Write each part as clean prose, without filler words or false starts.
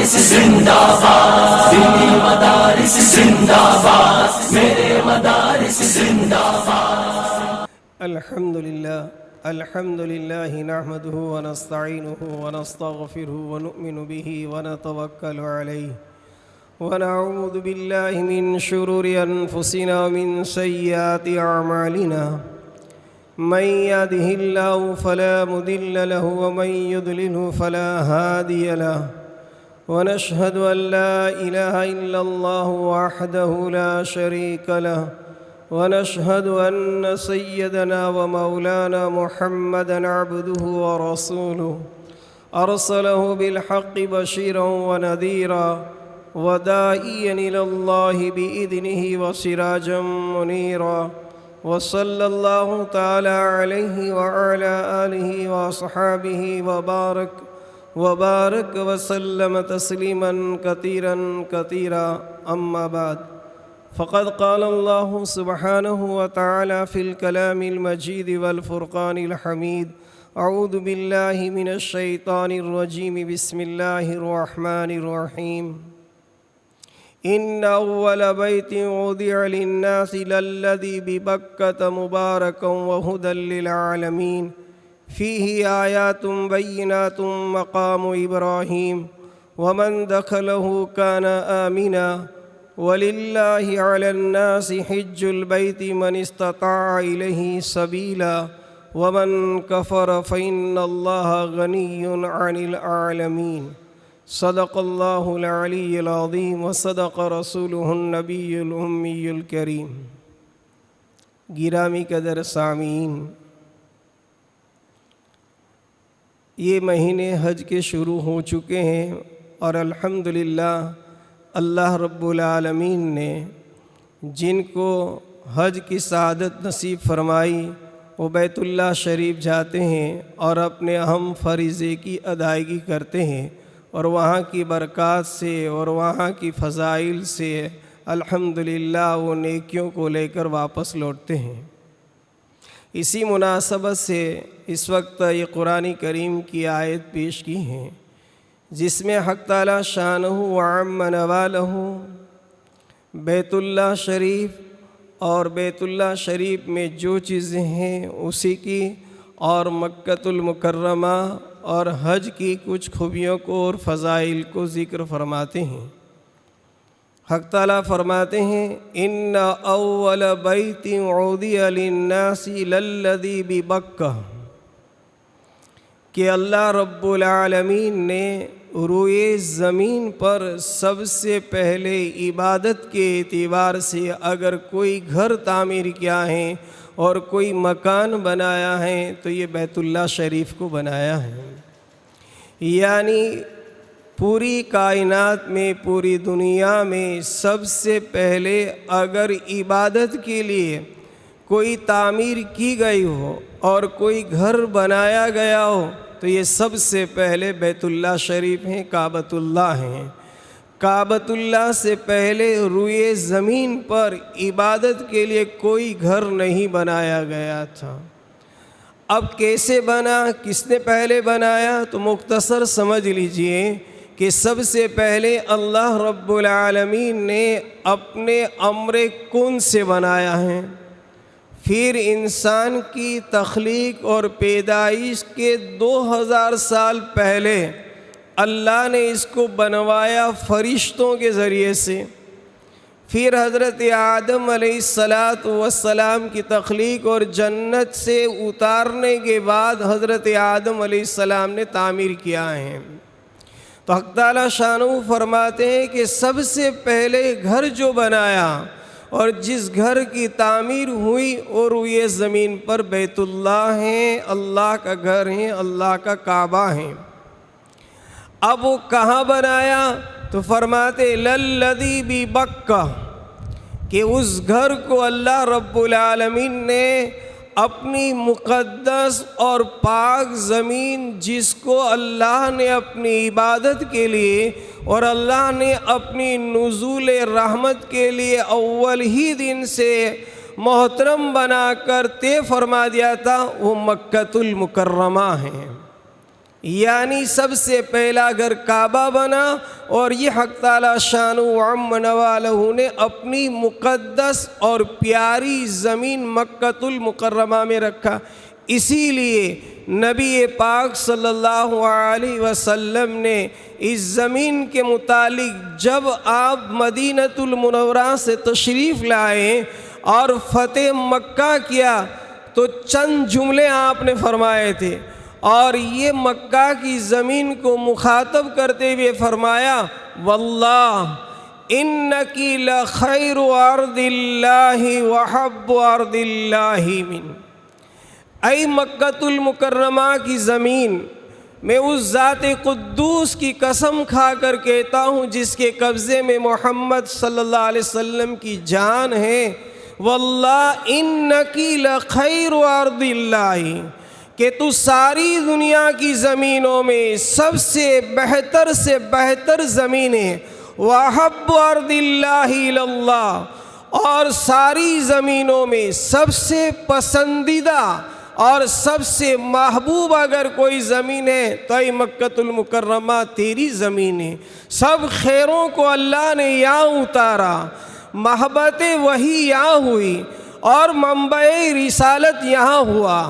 مدارس زندہ باد، دینی مدارس زندہ باد، میرے مدارس زندہ باد۔ الحمد لله نحمده ونستعينه ونستغفره ونؤمن به ونتوكل عليه ونعوذ بالله من شرور أنفسنا ومن سيئات أعمالنا، من يهده الله فلا مضل له ومن يضلله فلا هادي له، ونشهد أن لا إله إلا الله وحده لا شريك له، ونشهد أن سيدنا ومولانا محمدًا عبده ورسوله، أرسله بالحق بشيرا ونذيرا وداعيا إلى الله بإذنه وسراجا منيرا، وصلى الله تعالى عليه وعلى آله وأصحابه وبارك وسلم تسليما كثيرا كثيرا، أما بعد، فقد قال الله سبحانه وتعالى في الكلام المجيد والفرقان الحميد: أعوذ بالله من الشيطان الرجيم، بسم الله الرحمن الرحيم. إن أول بيت وضع للناس للذي ببكة مباركا وهدى للعالمين، فيه آيات بينات مقام إبراهيم، ومن دخله كان آمنا، ولله على الناس حج البيت من استطاع إليه سبيلا، ومن كفر فإن الله غني عن العالمين. صدق الله العلي العظيم وصدق رسوله النبي الأمي الكريم. گرامی قدر سامعین، یہ مہینے حج کے شروع ہو چکے ہیں اور الحمدللہ اللہ رب العالمین نے جن کو حج کی سعادت نصیب فرمائی وہ بیت اللہ شریف جاتے ہیں اور اپنے اہم فریضے کی ادائیگی کرتے ہیں، اور وہاں کی برکات سے اور وہاں کی فضائل سے الحمدللہ وہ نیکیوں کو لے کر واپس لوٹتے ہیں۔ اسی مناسبت سے اس وقت یہ قرآن کریم کی آیت پیش کی ہیں جس میں حق تعالی شانہ وعم نوالہ بیت اللہ شریف اور بیت اللہ شریف میں جو چیزیں ہیں اسی کی اور مکۃ المکرمہ اور حج کی کچھ خوبیوں کو اور فضائل کو ذکر فرماتے ہیں۔ حق تعالیٰ فرماتے ہیں: ان اول بیت وضع للناس للذی ببکہ، کہ اللہ رب العالمین نے روئے زمین پر سب سے پہلے عبادت کے اعتبار سے اگر کوئی گھر تعمیر کیا ہے اور کوئی مکان بنایا ہے تو یہ بیت اللہ شریف کو بنایا ہے۔ یعنی پوری کائنات میں، پوری دنیا میں سب سے پہلے اگر عبادت کے لیے کوئی تعمیر کی گئی ہو اور کوئی گھر بنایا گیا ہو تو یہ سب سے پہلے بیت اللہ شریف ہیں، کعبۃ اللہ ہیں۔ کعبۃ اللہ سے پہلے روئے زمین پر عبادت کے لیے کوئی گھر نہیں بنایا گیا تھا۔ اب کیسے بنا، کس نے پہلے بنایا؟ تو مختصر سمجھ لیجئے کہ سب سے پہلے اللہ رب العالمین نے اپنے امر کن سے بنایا ہے، پھر انسان کی تخلیق اور پیدائش کے 2000 سال پہلے اللہ نے اس کو بنوایا فرشتوں کے ذریعے سے، پھر حضرت آدم علیہ السلام کی تخلیق اور جنت سے اتارنے کے بعد حضرت آدم علیہ السلام نے تعمیر کیا ہے۔ تو حق تعالیٰ شانہ فرماتے ہیں کہ سب سے پہلے گھر جو بنایا اور جس گھر کی تعمیر ہوئی اور یہ زمین پر بیت اللہ ہیں، اللہ کا گھر ہے، اللہ کا کعبہ ہے۔ اب وہ کہاں بنایا؟ تو فرماتے للذی ببکہ، کہ اس گھر کو اللہ رب العالمین نے اپنی مقدس اور پاک زمین جس کو اللہ نے اپنی عبادت کے لیے اور اللہ نے اپنی نزول رحمت کے لیے اول ہی دن سے محترم بنا کر طے فرما دیا تھا، وہ مکۃ المکرمہ ہے۔ یعنی سب سے پہلا گھر کعبہ بنا، اور یہ حق تعالی شانہ وعم نوالہ نے اپنی مقدس اور پیاری زمین مکۃ المکرمہ میں رکھا۔ اسی لیے نبی پاک صلی اللہ علیہ وسلم نے اس زمین کے متعلق جب آپ مدینۃ المنورہ سے تشریف لائے اور فتح مکہ کیا تو چند جملے آپ نے فرمائے تھے، اور یہ مکہ کی زمین کو مخاطب کرتے ہوئے فرمایا واللہ انکی لخیر ارض اللہ وحب ارض اللہ من، اے مکۃ المکرمہ کی زمین، میں اس ذات قدوس کی قسم کھا کر کہتا ہوں جس کے قبضے میں محمد صلی اللہ علیہ وسلم کی جان ہے، واللہ انکی لخیر ارض اللہ، کہ تو ساری دنیا کی زمینوں میں سب سے بہتر زمین ہے، وَحَبُّ أَرْضِ اللَّهِ إِلَى اللَّهِ، اور ساری زمینوں میں سب سے پسندیدہ اور سب سے محبوب اگر کوئی زمین ہے تو یہ مکۃ المکرمہ تیری زمین ہے۔ سب خیروں کو اللہ نے یہاں اتارا، محبت وحی یہاں ہوئی اور منبع رسالت یہاں ہوا،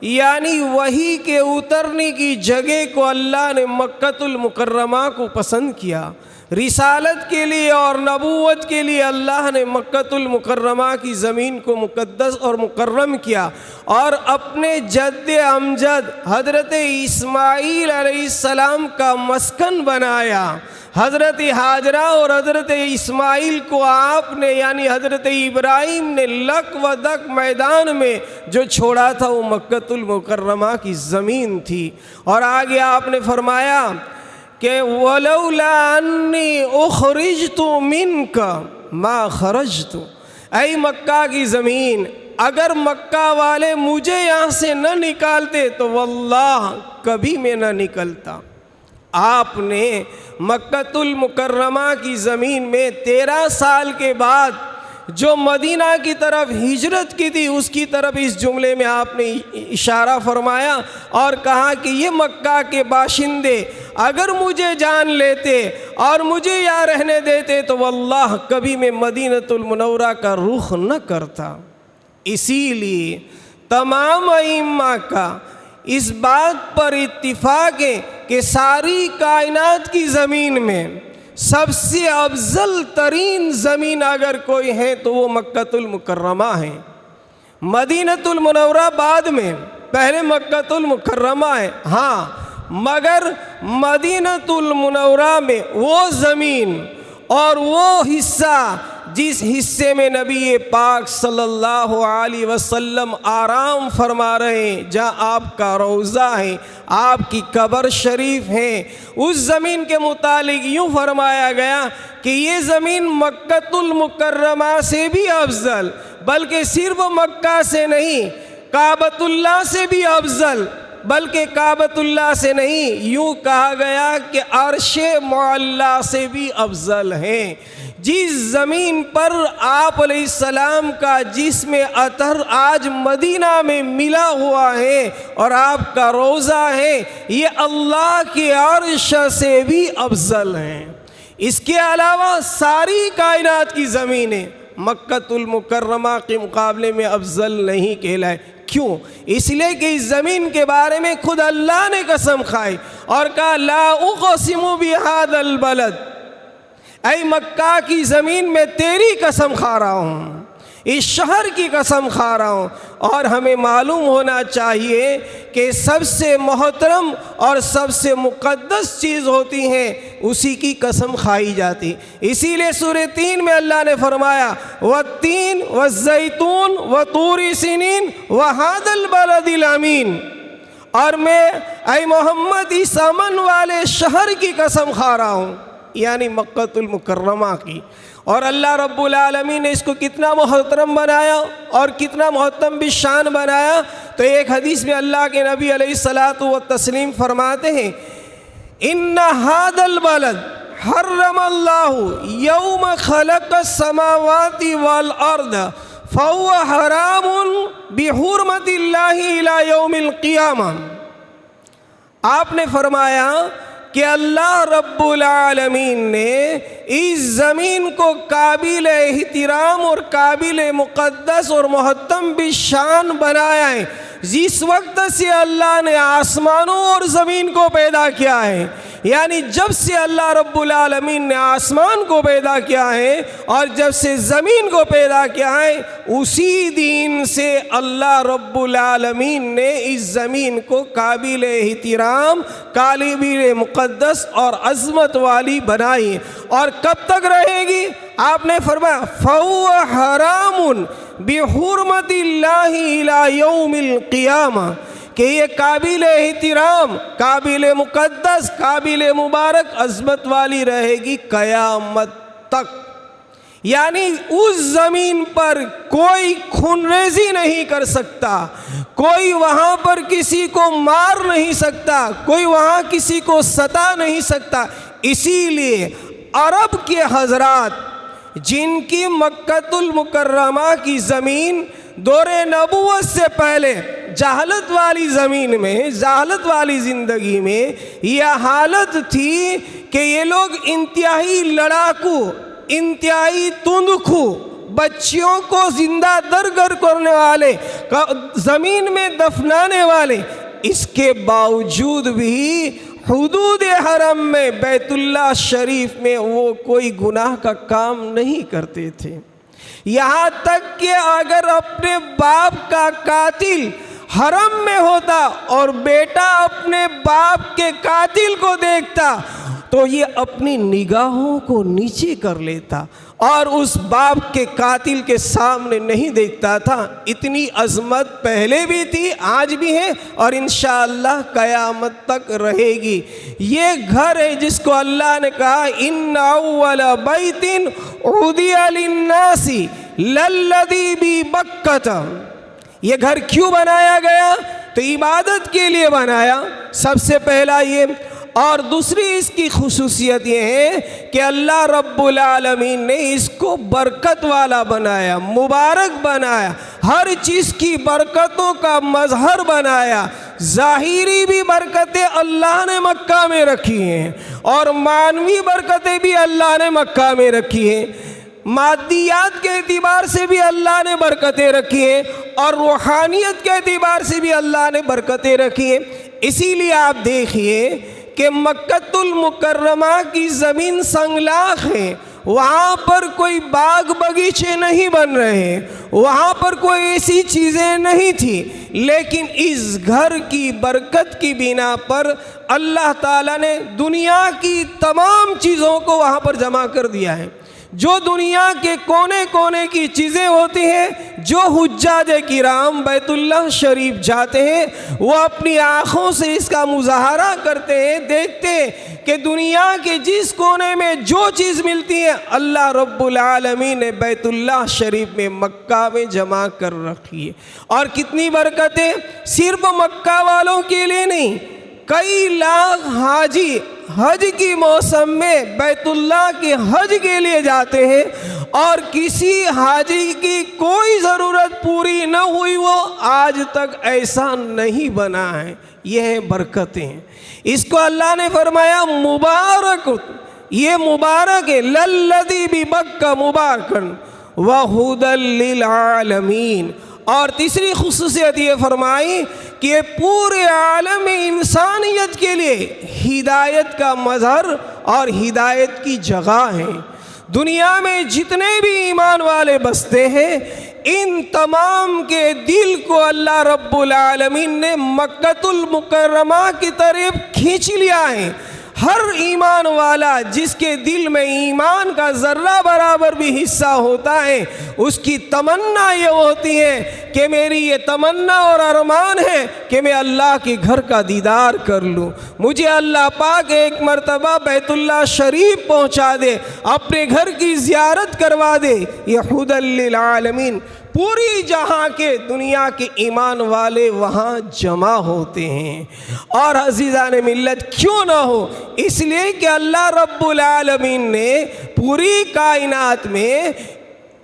یعنی وحی کے اترنے کی جگہ کو اللہ نے مکۃ المکرمہ کو پسند کیا۔ رسالت کے لیے اور نبوت کے لیے اللہ نے مکۃ المکرمہ کی زمین کو مقدس اور مکرم کیا، اور اپنے جد امجد حضرت اسماعیل علیہ السلام کا مسکن بنایا۔ حضرت ہاجرہ اور حضرت اسماعیل کو آپ نے یعنی حضرت ابراہیم نے لک و دک میدان میں جو چھوڑا تھا وہ مکۃ المکرمہ کی زمین تھی۔ اور آگے آپ نے فرمایا کہ وَلَوْلَا أَنِّي أُخْرِجْتُ مِنْكَ مَا خَرَجْتُ، اے مکہ کی زمین، اگر مکہ والے مجھے یہاں سے نہ نکالتے تو واللہ کبھی میں نہ نکلتا۔ آپ نے مکۃ المکرمہ کی زمین میں 13 سال کے بعد جو مدینہ کی طرف ہجرت کی تھی اس کی طرف اس جملے میں آپ نے اشارہ فرمایا اور کہا کہ یہ مکہ کے باشندے اگر مجھے جان لیتے اور مجھے یہاں رہنے دیتے تو واللہ کبھی میں مدینۃ المنورہ کا رخ نہ کرتا۔ اسی لیے تمام ائمہ کا اس بات پر اتفاق ہے کہ ساری کائنات کی زمین میں سب سے افضل ترین زمین اگر کوئی ہے تو وہ مکۃ المکرمہ ہے۔ مدینۃ المنورہ بعد میں، پہلے مکۃ المکرمہ ہے، ہاں، مگر مدینۃ المنورہ میں وہ زمین اور وہ حصہ جس حصے میں نبی پاک صلی اللہ علیہ وسلم آرام فرما رہے ہیں، جہاں آپ کا روضہ ہے، آپ کی قبر شریف ہے، اس زمین کے متعلق یوں فرمایا گیا کہ یہ زمین مکۃ المکرمہ سے بھی افضل، بلکہ صرف مکہ سے نہیں، کعبۃ اللہ سے بھی افضل، بلکہ کعبۃ اللہ سے نہیں، یوں کہا گیا کہ عرش معلیٰ سے بھی افضل ہے۔ جس زمین پر آپ علیہ السلام کا جسم اطہر آج مدینہ میں ملا ہوا ہے اور آپ کا روضہ ہے، یہ اللہ کے عرش سے بھی افضل ہیں۔ اس کے علاوہ ساری کائنات کی زمینیں مکۃ المکرمہ کے مقابلے میں افضل نہیں کہلائے۔ کیوں؟ اس لیے کہ اس زمین کے بارے میں خود اللہ نے قسم کھائی اور کہا لا اقسم بہذا البلد، اے مکہ کی زمین میں تیری قسم کھا رہا ہوں، اس شہر کی قسم کھا رہا ہوں۔ اور ہمیں معلوم ہونا چاہیے کہ سب سے محترم اور سب سے مقدس چیز ہوتی ہے اسی کی قسم کھائی جاتی۔ اسی لیے سورہ تین میں اللہ نے فرمایا والتین والزیتون وطور سینین وہذا البلد الامین، اور میں اے محمد اس امن والے شہر کی قسم کھا رہا ہوں، یعنی مکۃ المکرمہ کی۔ اور اللہ رب العالمین نے اس کو کتنا محترم بنایا اور کتنا محترم بھی شان بنایا، تو ایک حدیث میں اللہ کے نبی علیہ الصلاۃ والتسلیم فرماتے ہیں ان ھذا البلد حرم اللہ یوم خلق السماوات والارض فهو حرام بحرمت اللہ الی یوم القیامہ۔ آپ نے فرمایا کہ اللہ رب العالمین نے اس زمین کو قابل احترام اور قابل مقدس اور محترم بشان بنایا ہے۔ جس وقت سے اللہ نے آسمانوں اور زمین کو پیدا کیا ہے، یعنی جب سے اللہ رب العالمین نے آسمان کو پیدا کیا ہے اور جب سے زمین کو پیدا کیا ہے، اسی دن سے اللہ رب العالمین نے اس زمین کو قابل احترام، قابل مقدس اور عظمت والی بنائی۔ اور کب تک رہے گی؟ آپ نے فرمایا فَهُوَ حَرَامٌ بِحُرْمَةِ اللَّهِ إِلَى يَوْمِ الْقِيَامَةِ، کہ یہ قابل احترام، قابل مقدس، قابل مبارک، عظمت والی رہے گی قیامت تک۔ یعنی اس زمین پر کوئی خون ریزی نہیں کر سکتا، کوئی وہاں پر کسی کو مار نہیں سکتا، کوئی وہاں کسی کو ستا نہیں سکتا۔ اسی لیے عرب کے حضرات جن کی مکہ المکرمہ کی زمین دور نبوت سے پہلے جہالت والی زمین میں، جہالت والی زندگی میں یہ حالت تھی کہ یہ لوگ انتہائی لڑاکو، انتہائی تندخو، بچیوں کو زندہ درگر کرنے والے، زمین میں دفنانے والے، اس کے باوجود بھی حدود حرم میں بیت اللہ شریف میں وہ کوئی گناہ کا کام نہیں کرتے تھے۔ یہاں تک کہ اگر اپنے باپ کا قاتل حرم میں ہوتا اور بیٹا اپنے باپ کے قاتل کو دیکھتا تو یہ اپنی نگاہوں کو نیچے کر لیتا اور اس باپ کے قاتل کے سامنے نہیں دیکھتا تھا۔ اتنی عظمت پہلے بھی تھی، آج بھی ہے اور انشاءاللہ قیامت تک رہے گی۔ یہ گھر ہے جس کو اللہ نے کہا ان اول بیت عُدِیَ للناس للذی ببکۃ۔ یہ گھر کیوں بنایا گیا؟ تو عبادت کے لیے بنایا، سب سے پہلا یہ۔ اور دوسری اس کی خصوصیت یہ ہے کہ اللہ رب العالمین نے اس کو برکت والا بنایا، مبارک بنایا، ہر چیز کی برکتوں کا مظہر بنایا۔ ظاہری بھی برکتیں اللہ نے مکہ میں رکھی ہیں اور معنوی برکتیں بھی اللہ نے مکہ میں رکھی ہیں۔ مادیات کے اعتبار سے بھی اللہ نے برکتیں رکھی ہیں اور روحانیت کے اعتبار سے بھی اللہ نے برکتیں رکھی ہیں۔ اسی لیے آپ دیکھیے کہ مکہ المکرمہ کی زمین سنگلاخ ہے، وہاں پر کوئی باغ باغیچے نہیں بن رہے، وہاں پر کوئی ایسی چیزیں نہیں تھی، لیکن اس گھر کی برکت کی بنا پر اللہ تعالیٰ نے دنیا کی تمام چیزوں کو وہاں پر جمع کر دیا ہے۔ جو دنیا کے کونے کونے کی چیزیں ہوتی ہیں، جو حجاج کرام بیت اللہ شریف جاتے ہیں وہ اپنی آنکھوں سے اس کا مظاہرہ کرتے ہیں، دیکھتے ہیں کہ دنیا کے جس کونے میں جو چیز ملتی ہے اللہ رب العالمین نے بیت اللہ شریف میں مکہ میں جمع کر رکھی ہے۔ اور کتنی برکتیں صرف مکہ والوں کے لیے نہیں، کئی لاکھ حاجی حج کی موسم میں بیت اللہ کے حج کے لیے جاتے ہیں اور کسی حاجی کی کوئی ضرورت پوری نہ ہوئی، وہ آج تک ایسا نہیں بنا ہے۔ یہ ہیں برکتیں، اس کو اللہ نے فرمایا مبارک، یہ مبارک ہے، للذی ببکہ مبارکن وہدی للعالمین۔ اور تیسری خصوصیت یہ فرمائی کہ یہ پورے عالم انسانیت کے لیے ہدایت کا مظہر اور ہدایت کی جگہ ہے۔ دنیا میں جتنے بھی ایمان والے بستے ہیں ان تمام کے دل کو اللہ رب العالمین نے مکہ المکرمہ کی طرف کھینچ لیا ہے۔ ہر ایمان والا جس کے دل میں ایمان کا ذرہ برابر بھی حصہ ہوتا ہے، اس کی تمنا یہ ہوتی ہے کہ میری یہ تمنا اور ارمان ہے کہ میں اللہ کے گھر کا دیدار کر لوں، مجھے اللہ پاک ایک مرتبہ بیت اللہ شریف پہنچا دے، اپنے گھر کی زیارت کروا دے۔ یہ ہدی للعالمین، پوری جہاں کے دنیا کے ایمان والے وہاں جمع ہوتے ہیں۔ اور عزیزان ملت کیوں نہ ہو، اس لیے کہ اللہ رب العالمین نے پوری کائنات میں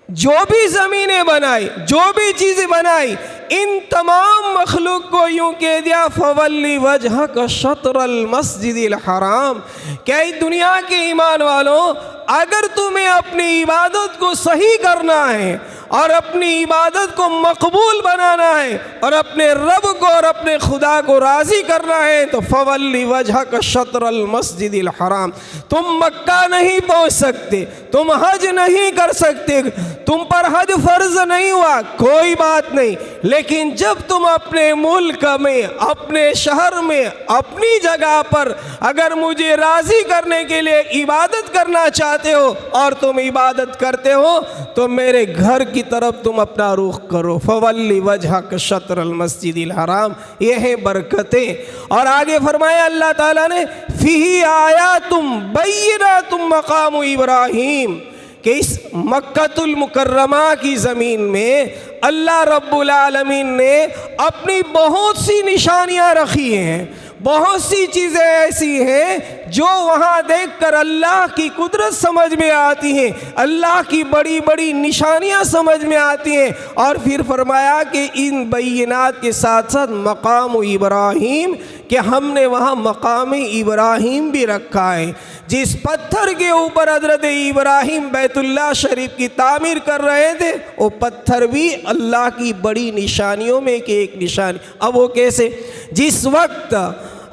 جو بھی زمینیں بنائی، جو بھی چیزیں بنائی، ان تمام مخلوق کو یوں کہہ دیا فولی وجہک شطر المسجد الحرام کہ اے دنیا کے ایمان والوں، اگر تمہیں اپنی عبادت کو صحیح کرنا ہے اور اپنی عبادت کو مقبول بنانا ہے اور اپنے رب کو اور اپنے خدا کو راضی کرنا ہے تو فولی وجہک شطر المسجد الحرام، تم مکہ نہیں پہنچ سکتے، تم حج نہیں کر سکتے، تم پر حج فرض نہیں ہوا، کوئی بات نہیں، لیکن جب تم اپنے ملک میں، اپنے شہر میں، اپنی جگہ پر اگر مجھے راضی کرنے کے لیے عبادت کرنا چاہتے ہو اور تم عبادت کرتے ہو تو میرے گھر کی طرف تم اپنا رخ کرو، فولی وجہک شطر المسجد الحرام، یہ ہیں برکتیں۔ اور آگے فرمایا اللہ تعالیٰ نے فیہ آیات بینات مقام ابراہیم، کہ اس مکہ المکرمہ کی زمین میں اللہ رب العالمین نے اپنی بہت سی نشانیاں رکھی ہیں، بہت سی چیزیں ایسی ہیں جو وہاں دیکھ کر اللہ کی قدرت سمجھ میں آتی ہیں، اللہ کی بڑی بڑی نشانیاں سمجھ میں آتی ہیں۔ اور پھر فرمایا کہ ان بینات کے ساتھ ساتھ مقام ابراہیم، کہ ہم نے وہاں مقام ابراہیم بھی رکھا ہے، جس پتھر کے اوپر حضرت ابراہیم بیت اللہ شریف کی تعمیر کر رہے تھے، وہ پتھر بھی اللہ کی بڑی نشانیوں میں کہ ایک نشانی۔ اب وہ کیسے؟ جس وقت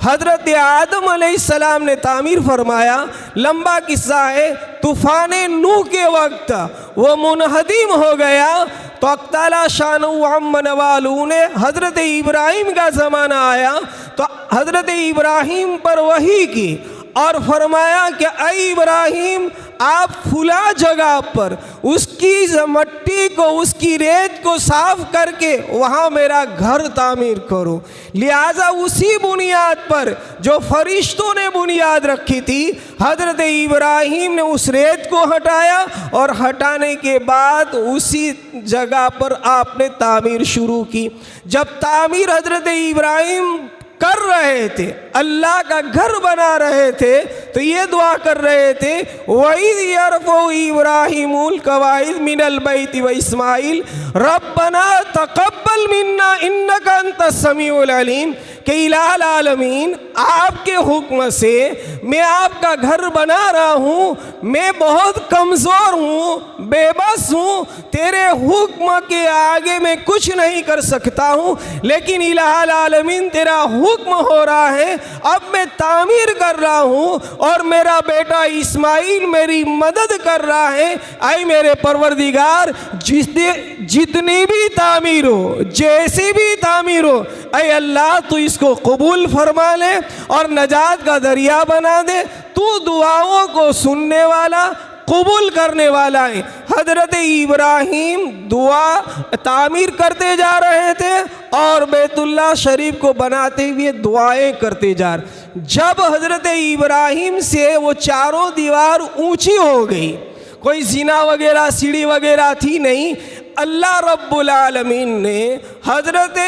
حضرت آدم علیہ السلام نے تعمیر فرمایا، لمبا قصہ ہے، طوفان نوح کے وقت وہ منہدم ہو گیا تو حق تعالیٰ شانہ عم نوالہ نے حضرت ابراہیم کا زمانہ آیا تو حضرت ابراہیم پر وحی کی اور فرمایا کہ اے ابراہیم، آپ فلاں جگہ پر اس کی مٹی کو، اس کی ریت کو صاف کر کے وہاں میرا گھر تعمیر کرو۔ لہٰذا اسی بنیاد پر جو فرشتوں نے بنیاد رکھی تھی، حضرت ابراہیم نے اس ریت کو ہٹایا اور ہٹانے کے بعد اسی جگہ پر آپ نے تعمیر شروع کی۔ جب تعمیر حضرت ابراہیم کر رہے تھے، اللہ کا گھر بنا رہے تھے، تو یہ دعا کر رہے تھے وَإِذْ يَرْفَعُ إِبْرَاهِيمُ الْقَوَاعِدَ مِنَ الْبَيْتِ وَإِسْمَاعِيلُ رَبَّنَا تَقَبَّلْ مِنَّا إِنَّكَ أَنْتَ السَّمِيعُ الْعَلِيمُ، کہ الہ العالمین آپ کے حکم سے میں آپ کا گھر بنا رہا ہوں، میں بہت کمزور ہوں، بے بس ہوں، تیرے حکم کے آگے میں کچھ نہیں کر سکتا ہوں، لیکن الہ العالمین تیرا حکم ہو رہا ہے، اب میں تعمیر کر رہا ہوں اور میرا بیٹا اسماعیل میری مدد کر رہا ہے۔ اے میرے پروردگار، جتنی بھی تعمیر ہو، جیسی بھی تعمیر ہو، اے اللہ تو اس کو قبول فرما لے اور نجات کا ذریعہ بنا دے، تو دعاؤں کو سننے والا، قبول کرنے والا ہے۔ حضرت ابراہیم دعا تعمیر کرتے جا رہے تھے اور بیت اللہ شریف کو بناتے ہوئے دعائیں کرتے جا رہے۔ جب حضرت ابراہیم سے وہ چاروں دیوار اونچی ہو گئی، کوئی زینہ وغیرہ سیڑھی وغیرہ تھی نہیں، اللہ رب العالمین نے حضرت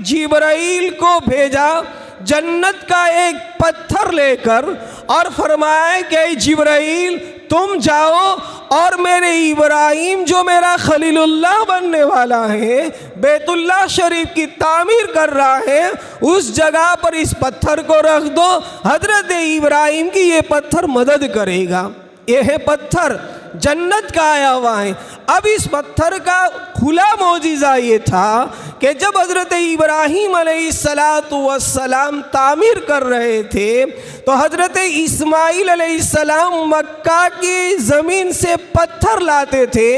جبرائیل کو بھیجا جنت کا ایک پتھر لے کر اور فرمایا کہ اے جبرائیل، تم جاؤ اور میرے ابراہیم جو میرا خلیل اللہ بننے والا ہے، بیت اللہ شریف کی تعمیر کر رہا ہے، اس جگہ پر اس پتھر کو رکھ دو، حضرت ابراہیم کی یہ پتھر مدد کرے گا۔ یہ ہے پتھر جنت کا آیا ہوا ہے۔ اب اس پتھر کا کھلا معجزہ یہ تھا کہ جب حضرت ابراہیم علیہ السلام تعمیر کر رہے تھے تو حضرت اسماعیل علیہ السلام مکہ کی زمین سے پتھر لاتے تھے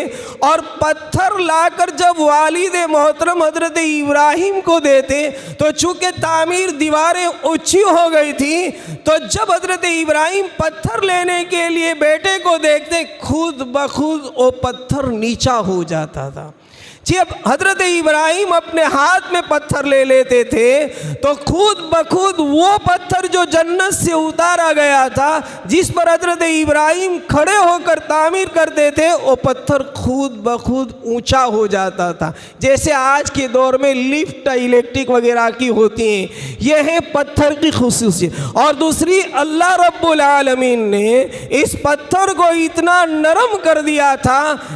اور پتھر لا کر جب والد محترم حضرت ابراہیم کو دیتے تو چونکہ تعمیر دیواریں اونچی ہو گئی تھی تو جب حضرت ابراہیم پتھر لینے کے لیے بیٹے کو دیکھتے خود بخود وہ پتھر نیچا ہو جاتا تھا۔ جب حضرت ابراہیم اپنے ہاتھ میں پتھر لے لیتے تھے تو خود بخود وہ پتھر جو جنت سے اتارا گیا تھا، جس پر حضرت ابراہیم کھڑے ہو کر تعمیر کرتے تھے، وہ پتھر خود بخود اونچا ہو جاتا تھا، جیسے آج کے دور میں لفٹ الیکٹرک وغیرہ کی ہوتی ہیں۔ یہ ہے پتھر کی خصوصیت۔ اور دوسری، اللہ رب العالمین نے اس پتھر کو اتنا نرم کر دیا تھا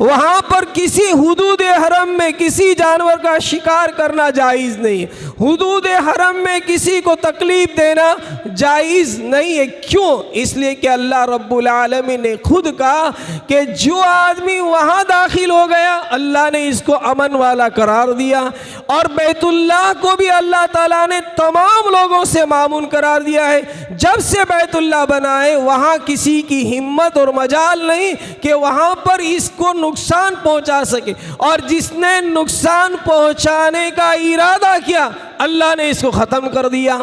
وہاں پر کسی حدود حرم میں کسی جانور کا شکار کرنا جائز نہیں ہے، حدود حرم میں کسی کو تکلیف دینا جائز نہیں ہے۔ کیوں؟ اس لیے کہ اللہ رب العالمین نے خود کہا کہ جو آدمی وہاں داخل ہو گیا اللہ نے اس کو امن والا قرار دیا، اور بیت اللہ کو بھی اللہ تعالیٰ نے تمام لوگوں سے مامون قرار دیا ہے۔ جب سے بیت اللہ بنا ہے وہاں کسی کی ہمت اور مجال نہیں کہ وہاں پر اس کو نقصان پہنچا سکے، اور جس نے نقصان پہنچانے کا ارادہ کیا اللہ نے اس کو ختم کر دیا۔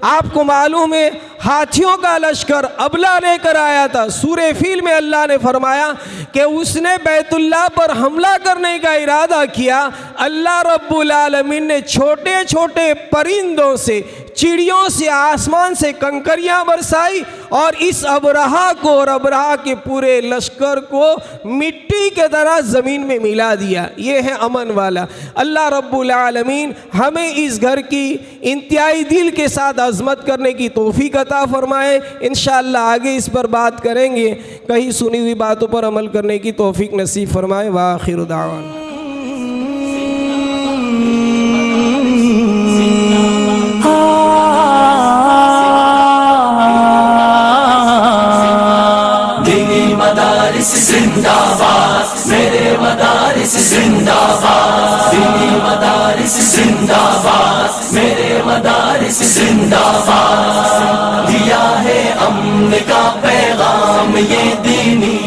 آپ کو معلوم ہے ہاتھیوں کا لشکر ابلا لے کر آیا تھا، سورہ فیل میں اللہ نے فرمایا کہ اس نے بیت اللہ پر حملہ کرنے کا ارادہ کیا، اللہ رب العالمین نے چھوٹے چھوٹے پرندوں سے، چڑیوں سے، آسمان سے کنکریاں برسائی اور اس ابرہا کو اور ابرہا کے پورے لشکر کو مٹی کے طرح زمین میں ملا دیا۔ یہ ہے امن والا۔ اللہ رب العالمین ہمیں اس گھر کی انتہائی دل کے ساتھ عظمت کرنے کی توفیق عطا فرمائے۔ انشاءاللہ آگے اس پر بات کریں گے، کہیں سنی ہوئی باتوں پر عمل کرنے کی توفیق نصیب فرمائے۔ وآخر دعوانا زندہ باد، میرے مدارس زندہ باد، دینی مدارس زندہ باد، میرے مدارس زندہ باد، دیا ہے امن کا پیغام یہ دینی